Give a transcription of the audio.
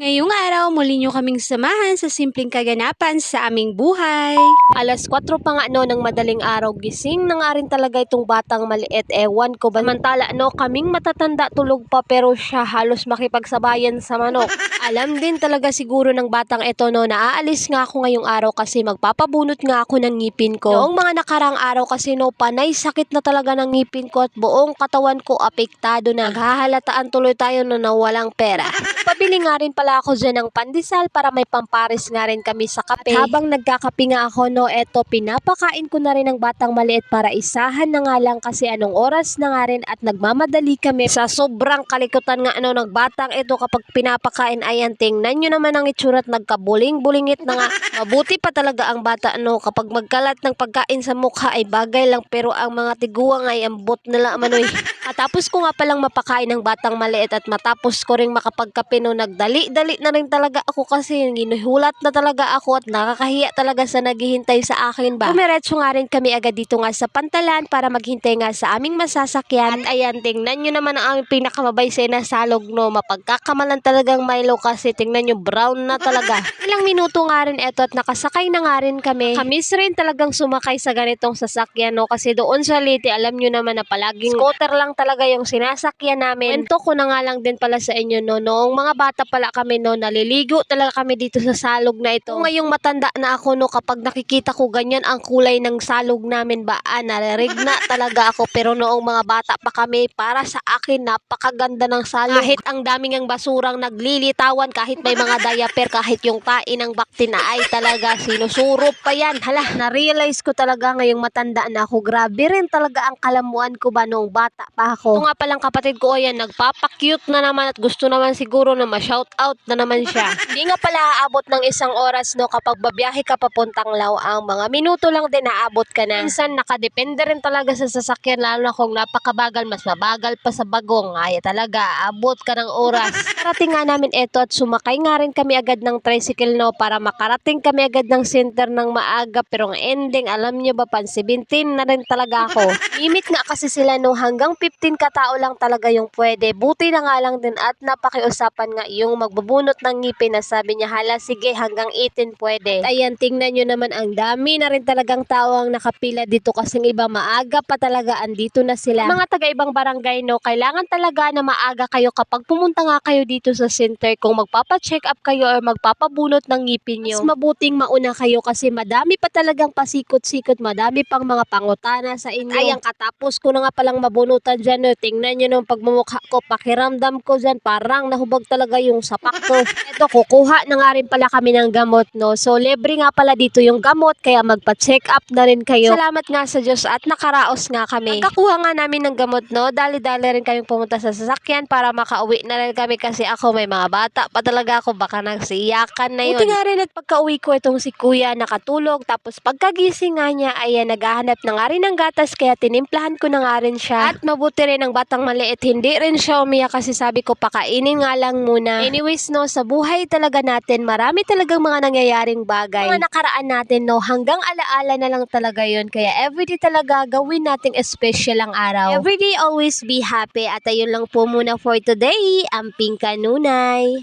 Ngayong araw, muli niyo kaming samahan sa simpleng kaganapan sa aming buhay. Alas 4 pa nga nang madaling araw, gising na nga rin talaga itong batang maliit, ewan ko ba. Samantala kaming matatanda tulog pa, pero siya halos makipagsabayan sa manok. Alam din talaga siguro ng batang ito na aalis nga ako ngayong araw kasi magpapabunot nga ako ng ngipin ko. Noong mga nakarang araw kasi panay sakit na talaga ng ngipin ko at buong katawan ko apektado na. Naghahalataan tuloy tayo na walang pera. Pabili nga rin pala ako dyan ng pandesal para may pampares nga rin kami sa kape. At habang nagkakape nga ako eto pinapakain ko na rin ng batang maliit para isahan na nga lang kasi anong oras na nga rin at nagmamadali kami. Sa sobrang kalikutan nga ng batang ito kapag pinapakain, ayan, tingnan nyo naman ang itsura at nagkabuling-bulingit na nga. Mabuti pa talaga ang bata kapag magkalat ng pagkain sa mukha ay bagay lang, pero ang mga tiguang ay ambot nila manoy. Matapos ko nga palang mapakain ng batang maliit at matapos ko ring makapagkape nagdali-dali na rin talaga ako kasi ginuhulat na talaga ako at nakakahiya talaga sa naghihintay sa akin ba. Dumiretso nga rin kami agad dito nga sa pantalan para maghintay nga sa aming masasakyan. At ayan, tingnan nyo naman ang aming pinakamabaysay na salog mapagkakamalan talagang Milo kasi tingnan nyo, brown na talaga. Ilang minuto nga rin eto at nakasakay na nga rin kami. Kamis rin talagang sumakay sa ganitong sasakyan kasi doon sa Leyte, alam nyo naman na palaging scooter lang talaga yung sinasakyan namin. Kwento ko na nga lang din pala sa inyo noong mga bata pala kami naliligo talaga kami dito sa salog na ito. Ngayong matanda na ako kapag nakikita ko ganyan ang kulay ng salog namin naririgna talaga ako, pero noong mga bata pa kami, para sa akin napakaganda ng salog. Kahit ang daming ang basurang naglilitawan, kahit may mga diaper, kahit yung tain ng bakti na ay talaga sinusurop pa yan. Hala, na-realize ko talaga ngayong matanda na ako, grabe rin talaga ang kalamuan ko noong bata pa ako. Ito nga palang kapatid ko, ayan, nagpapakute na naman at gusto naman siguro na ma-shoutout na naman siya. Hindi nga pala aabot ng isang oras kapag babiyahe ka papuntang Laoang, mga minuto lang din aabot ka na. Minsan nakadepende rin talaga sa sasakyan, lalo na kung napakabagal, mas mabagal pa sa bagong, ay talaga aabot ka ng oras. Karating nga namin eto at sumakay nga rin kami agad ng tricycle para makarating kami agad ng center ng maaga, pero ang ending, alam nyo ba, pan 17 na rin talaga ako. Limit nga kasi sila hanggang 15 katao lang talaga yung pwede. Buti na nga lang din at napakiusapan nga yung magbubunot ng ngipin na sabi niya, hala sige, hanggang 18 pwede. At ayan, tingnan nyo naman, ang dami na rin talagang tao ang nakapila dito kasi iba maaga pa talaga andito na sila. Mga taga-ibang barangay kailangan talaga na maaga kayo kapag pumunta nga kayo dito sa center kung magpapa-check up kayo or magpapabunot ng ngipin nyo. Mas mabuting mauna kayo kasi madami pa talagang pasikot-sikot, madami pang mga pangutana sa inyo. At ayan, katapos ko na nga palang mabunutan dyan, tingnan nyo nung pagmumukha ko, pakiramdam ko dyan, parang nahubog talaga yung sapak ko. Eto, kukuha na nga rin pala kami ng gamot So, libre nga pala dito yung gamot, kaya magpa-check up na rin kayo. Salamat nga sa Diyos at nakaraos nga kami. Pagkakuha nga namin ng gamot dali-dali rin kaming pumunta sa sasakyan para makauwi na rin kami kasi ako, may mga bata pa talaga ako, baka nagsiyakan na yun. Buti nga rin at pagka-uwi ko, itong si kuya nakatulog, tapos pagkagising nga niya, ayan, naghahanap na nga rin ng gatas, kaya tinimplahan ko na nga rin siya. At mabuti rin ang batang maliit, hindi rin siya umiyak kasi sabi ko, pakainin nga lang muna. Anyways sa buhay talaga natin, marami talagang mga nangyayaring bagay. Mga nakaraan natin hanggang alaala na lang talaga yun. Kaya everyday talaga gawin nating special ang araw. Everyday always be happy. At ayun lang po muna for today. Amping kanunay.